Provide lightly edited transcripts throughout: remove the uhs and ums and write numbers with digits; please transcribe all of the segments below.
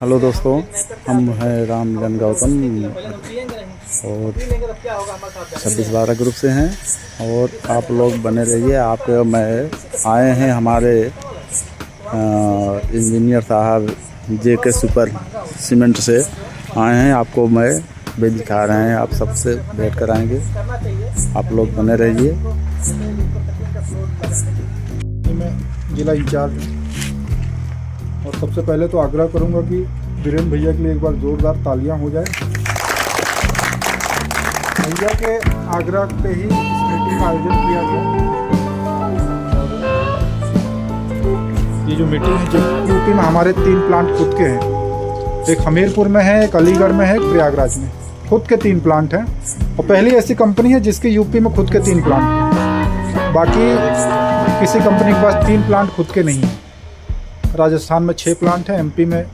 Hello दोस्तों, हम हैं रामजन गौतम और 26/12 ग्रुप से हैं और आप लोग बने रहिए। आपके मैं आए हैं हमारे इंजीनियर साहब जेके सुपर सीमेंट से आए हैं। आपको मैं भी दिखा रहे हैं, आप सबसे भेंट कराएंगे। आप लोग बने रहिए। मैं जिला इंचार्ज और सबसे पहले तो आग्रह करूंगा कि वीरेंद्र भैया के लिए एक बार जोरदार तालियां हो जाए। भैया के आग्रह पे ही इस मीटिंग का आयोजन किया गया। ये जो मीटिंग है, यूपी में हमारे 3 प्लांट खुद के हैं। एक हमीरपुर में है, एक अलीगढ़ में है, एक प्रयागराज में। खुद के 3 प्लांट हैं और पहली ऐसी कंपनी है जिसके यूपी में खुद के 3 प्लांट हैं। बाकी किसी कंपनी के पास 3 प्लांट खुद के नहीं हैं। राजस्थान में 6 प्लांट हैं, एमपी में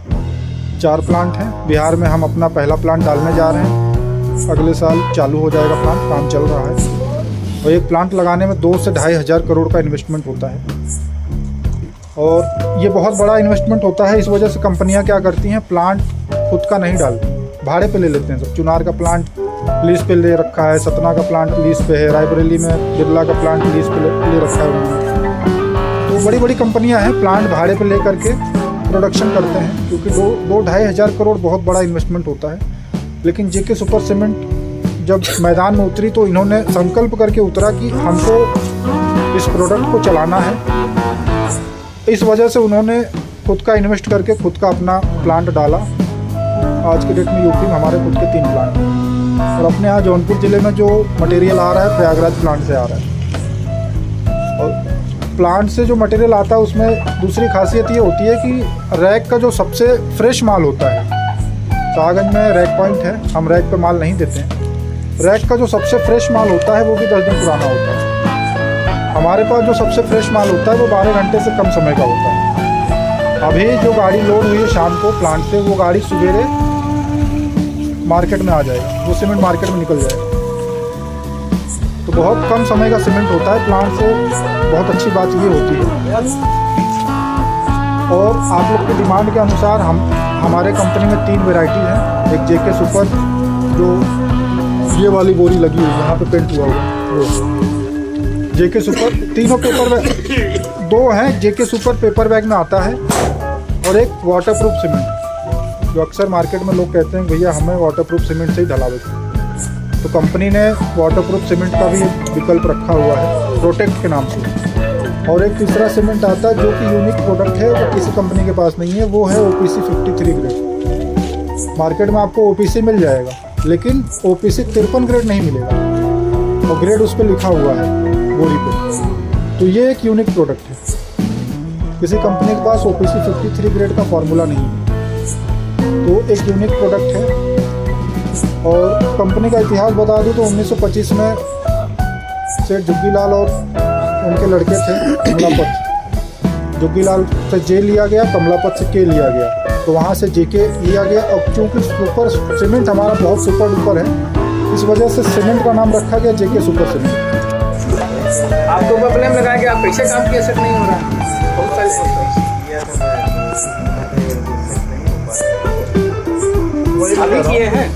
4 प्लांट हैं, बिहार में हम अपना पहला प्लांट डालने जा रहे हैं। अगले साल चालू हो जाएगा प्लांट, काम चल रहा है। और एक प्लांट लगाने में 2 से 2,500 करोड़ का इन्वेस्टमेंट होता है और ये बहुत बड़ा इन्वेस्टमेंट होता है। इस वजह से कंपनियां क्या करती हैं, प्लांट खुद का नहीं डालती, भाड़े पे ले लेते हैं। सब चुनार का प्लांट लीज पे ले रखा है, सतना का प्लांट लीज पे है, रायबरेली में बिरला का प्लांट लीज पे ले रखा है उन्होंने। तो बड़ी बड़ी कंपनियां हैं, प्लांट भाड़े पे ले करके प्रोडक्शन करते हैं, क्योंकि 2-2,500 करोड़ बहुत बड़ा इन्वेस्टमेंट होता है। लेकिन जेके सुपर सीमेंट जब मैदान में उतरी तो इन्होंने संकल्प करके उतरा कि हमको इस प्रोडक्ट को चलाना है। इस वजह से उन्होंने खुद का इन्वेस्ट करके खुद का अपना प्लांट डाला। आज के डेट में यूपी में हमारे खुद के 3 प्लांट हैं और अपने यहाँ जौनपुर ज़िले में जो मटेरियल आ रहा है प्रयागराज प्लांट से आ रहा है। और प्लांट से जो मटेरियल आता है उसमें दूसरी खासियत ये होती है कि रैक का जो सबसे फ्रेश माल होता है, शाहगंज में रैक पॉइंट है, हम रैक पे माल नहीं देते हैं। रैक का जो सबसे फ्रेश माल होता है वो भी 10 दिन पुराना होता है। हमारे पास जो सबसे फ्रेश माल होता है वो 12 घंटे से कम समय का होता है। अभी जो गाड़ी लोड हुई है शाम को प्लांट से, वो गाड़ी सवेरे मार्केट में आ जाएगा, वो सीमेंट मार्केट में निकल जाएगा। तो बहुत कम समय का सीमेंट होता है प्लांट से। बहुत अच्छी बात ये होती है। और आप लोग की डिमांड के अनुसार हमारे कंपनी में 3 वैरायटी हैं। एक जेके सुपर, जो ये वाली बोरी लगी हुई है, यहाँ पे पेंट हुआ वो जेके सुपर। तीनों पेपर बैग 2 हैं। जेके सुपर पेपर बैग में आता है और एक वाटरप्रूफ सीमेंट, जो अक्सर मार्केट में लोग कहते हैं भैया हमें वाटरप्रूफ सीमेंट से ही ढला दो। तो कंपनी ने वाटरप्रूफ सीमेंट का भी विकल्प रखा हुआ है प्रोटेक्ट के नाम से। और एक तीसरा सीमेंट आता है जो कि यूनिक प्रोडक्ट है, वो किसी कंपनी के पास नहीं है, वो है OPC 53 ग्रेड। मार्केट में आपको OPC मिल जाएगा, लेकिन OPC 53 ग्रेड नहीं मिलेगा और ग्रेड उस पर लिखा हुआ है बोरी पे। तो ये एक यूनिक प्रोडक्ट है, किसी कंपनी के पास OPC 53 ग्रेड का फॉर्मूला नहीं है। तो एक यूनिक प्रोडक्ट है। और कंपनी का इतिहास बता दूं तो 1925 में सेठ जुग्गीलाल और उनके लड़के थे कमलापत। जुग्गीलाल से जे लिया गया, कमलापत से के लिया गया, तो वहाँ से जेके लिया गया। और चूँकि सुपर सीमेंट हमारा बहुत सुपर डुपर है, इस वजह से सीमेंट का नाम रखा गया जेके सुपर सीमेंट। आपको प्रॉब्लम लगा कि आप पैसे काम किए सक नहीं हो रहा, बहुत सारे अभी किए हैं।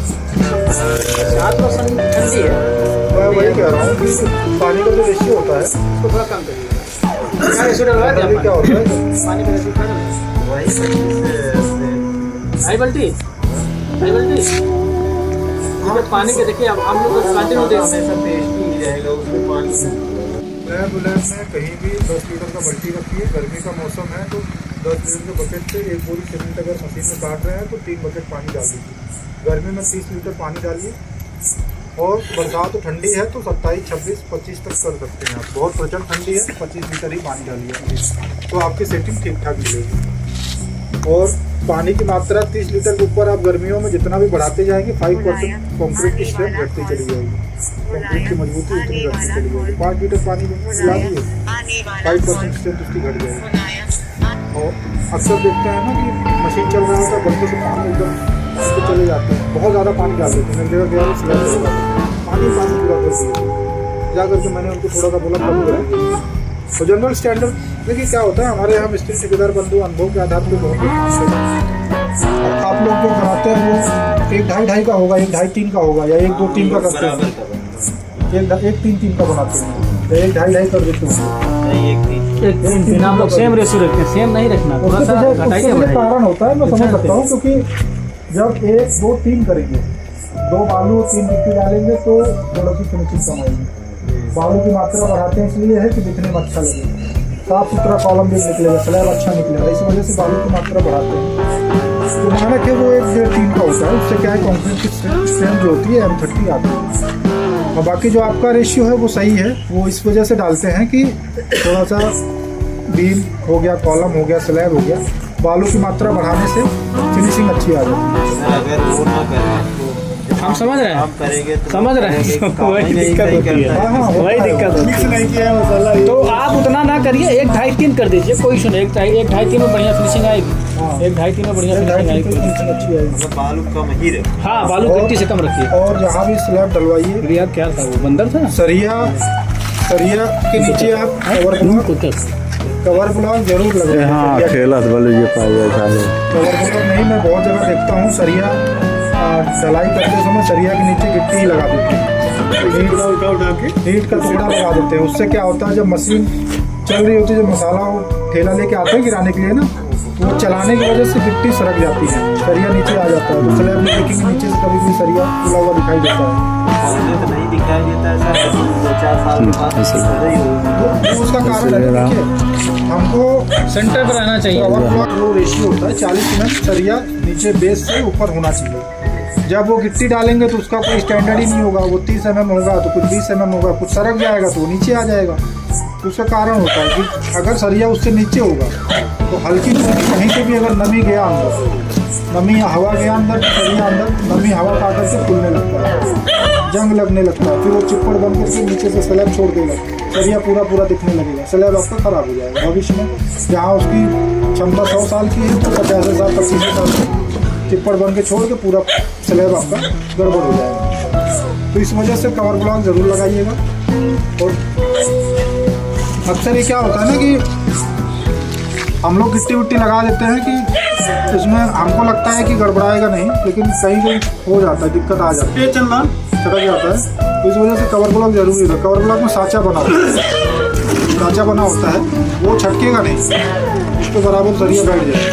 रात में ठंडी है, मैं वही कह रहा हूँ कि पानी का जो रेशियो होता है उसको थोड़ा कम करिए। रेशियो डलवा दिया, क्या होता है पानी का रेशियो खाना आई बल्टी हाँ पानी के देखिए। अब हम लोग कंटिन्यू देखते हैं, सब टेस्टी ही रहेगा उसमें पानी। लैब में कहीं भी 10 लीटर का बल्टी रखिए। गर्मी का मौसम है तो 10 लीटर के बकेट से एक बोरी सीमेंट अगर मशीन में काट रहे हैं तो 3 बकेट पानी डाल दीजिए। गर्मी में 30 लीटर पानी डालिए। और बरसात तो ठंडी है तो 27, 26, 25 तक कर सकते हैं आप। बहुत प्रचंड ठंडी है, 25 लीटर ही पानी डालिए तो आपकी सेटिंग ठीक ठाक मिलेगी। और पानी की मात्रा 30 लीटर के ऊपर आप गर्मियों में जितना भी बढ़ाते जाएंगे 5% कंक्रीट की स्ट्रेंथ घटती चली जाएगी, कंक्रीट की मजबूती उतनी घटती चली जाएगी। 5 लीटर पानी मिला दिए 5% स्ट्रेंथ उसकी घट जाएगी। और अक्सर देखते हैं ना कि मशीन चल रहा होता है, बल्कि से पानी एकदम तो चले जाते हैं, बहुत ज़्यादा पानी डाल देते हैं। जगह गया पानी पूरा कर दिया। जा करके मैंने उनको थोड़ा सा बोला कम करें। तो जनरल स्टैंडर्ड देखिए क्या होता है, हमारे यहाँ मिस्त्री ठेकेदार बंधु अनुभव के आधार पर बहुत बनाते हैं वो 1 2.5 का होगा, 1 2.5 3 का होगा, या 1 2 3 का करते हैं, 1 3 3 का बनाते हैं, 1 2.5 कर देते हैं। एक तीन आप लोग सेम रेशियो रखते हैं, सेम नहीं रखना, थोड़ा सा घटाइए उसके बढ़ाइए। कारण होता है, मैं समझ सकता हूँ, क्योंकि जब 1 2 3 करेंगे, 2 बालू 3 गिट्टी डालेंगे तो थोड़ा सी फिनिशिंग कम आएगी। बालू की मात्रा बढ़ाते हैं इसलिए है कि दिखने में अच्छा लगे, साफ सुथरा कॉलम भी निकलेगा, स्लैब अच्छा निकलेगा, इस वजह से बालू की मात्रा बढ़ाते हैं। तो मानक है वो 1 1.5 3 का होता है, उससे क्या है कंक्रीट की स्ट्रेंथ जो होती है M30 आती है। और बाकी जो आपका रेशियो है वो सही है, वो इस वजह से डालते हैं कि थोड़ा सा बीम हो गया, कॉलम हो गया, स्लैब हो गया, बालू की मात्रा बढ़ाने से फिनिशिंग अच्छी आ जाती है। अगर वो ना करें तो हम समझ रहे हैं, हम करेंगे तो समझ रहे हैं, काम वही ही नहीं दिक्कत होती है, करता। हाँ, वही दिक्कत होती है। नहीं किया है मसाला, तो आप उतना ना करिए, 1 2.5 3 कर दीजिए, कोई इशू नहीं, 1 2.5 3 में बढ़िया फिनिशिंग आएगी, हाँ। 1 2.5 3 में बढ़िया 1 फिनिशिंग 2.5 आएगी। फिनिशिंग अच्छी आएगी। मतलब बालू कम ही रहे। हाँ, बालू और- गिट्टी से कम रखिए। और जहाँ भी स्लैब डलवाइए, रिया क्या था वो, बंदर था? सरिया के नीचे आप कवर ब्लॉक जरूर लगाइए। हाँ खेलत बोले ये पाइए चालू। कवर ब्लॉक नहीं, मैं बहुत जगह देखता हूँ सरिया ढलाई करते समय सरिया के नीचे गिट्टी ही लगा देते हैं, ईंट का टुकड़ा लगा देते हैं। उससे क्या होता है, जब मशीन चल रही होती है, जब मसाला वो ठेला लेके आते हैं गिराने के लिए ना, तो वो चलाने की वजह से गिट्टी सरक जाती है, सरिया नीचे आ जाता है। तो स्लैब में देखेंगे नीचे से कभी भी सरिया खुला हुआ दिखाई देता है, मुझे तो नहीं दिखाई देता ऐसा, 2-4 साल के बाद ऐसा ही होगा। तो उसका कारण है देखिए, हमको सेंटर पर रहना चाहिए। कवर ब्लॉक वो रेशियो होता है 40 mm सरिया नीचे बेस से ऊपर होना चाहिए। जब वो गिट्टी डालेंगे तो उसका कोई स्टैंडर्ड ही नहीं होगा, वो 30 mm होगा तो कुछ 20 mm होगा, कुछ सरक जाएगा तो वो नीचे आ जाएगा। तो उसका कारण होता है कि अगर सरिया उससे नीचे होगा तो हल्की फुल्की कहीं से भी अगर नमी गया अंदर, नमी या हवा गया अंदर, सरिया अंदर नमी हवा पा करके फूलने लगता है, जंग लगने लगता है, फिर वो चिप्पड़ बन करके नीचे से स्लैब छोड़ देगा, सरिया पूरा दिखने लगेगा, स्लैब आपका खराब हो जाएगा। भविष्य में जहाँ उसकी क्षमता 100 साल की है तो 50 साल 25 साल चिप्पड़ बन के छोड़ के पूरा स्लैब आपका गड़बड़ हो जाएगा। तो इस वजह से कवर ब्लॉक ज़रूर लगाइएगा। और अक्सर ये क्या होता है ना कि हम लोग गिट्टी विट्टी लगा देते हैं कि इसमें हमको लगता है कि गड़बड़ाएगा नहीं, लेकिन कहीं हो जाता है, दिक्कत आ जाती है, चढ़ जाता है। तो इस वजह से कवर ब्लॉक जरूरी है। कवर ब्लॉक में साँचा बना होता है, साँचा बना होता है, वो छटकेगा नहीं, उस पर बराबर सरिया बैठ जाएगा।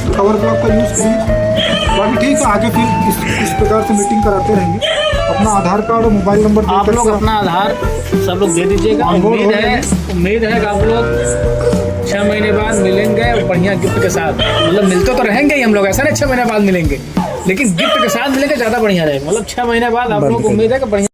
तो कवर ब्लॉक का यूज़ करिए। बाकी ठीक है, आगे फिर इस प्रकार से मीटिंग कराते रहेंगे। अपना आधार कार्ड और मोबाइल नंबर दे आप करके लोग अपना आधार सब लोग दे दीजिएगा। ऑनबोर्ड हो उम्मीद है कि आप लोग 6 महीने बाद मिलेंगे और बढ़िया गिफ्ट के साथ, मतलब मिलते तो रहेंगे ही हम लोग, ऐसा नहीं 6 महीने बाद मिलेंगे, लेकिन गिफ्ट के साथ मिलेंगे ज़्यादा बढ़िया रहेगा। मतलब 6 महीने बाद आप लोग को उम्मीद है कि बढ़िया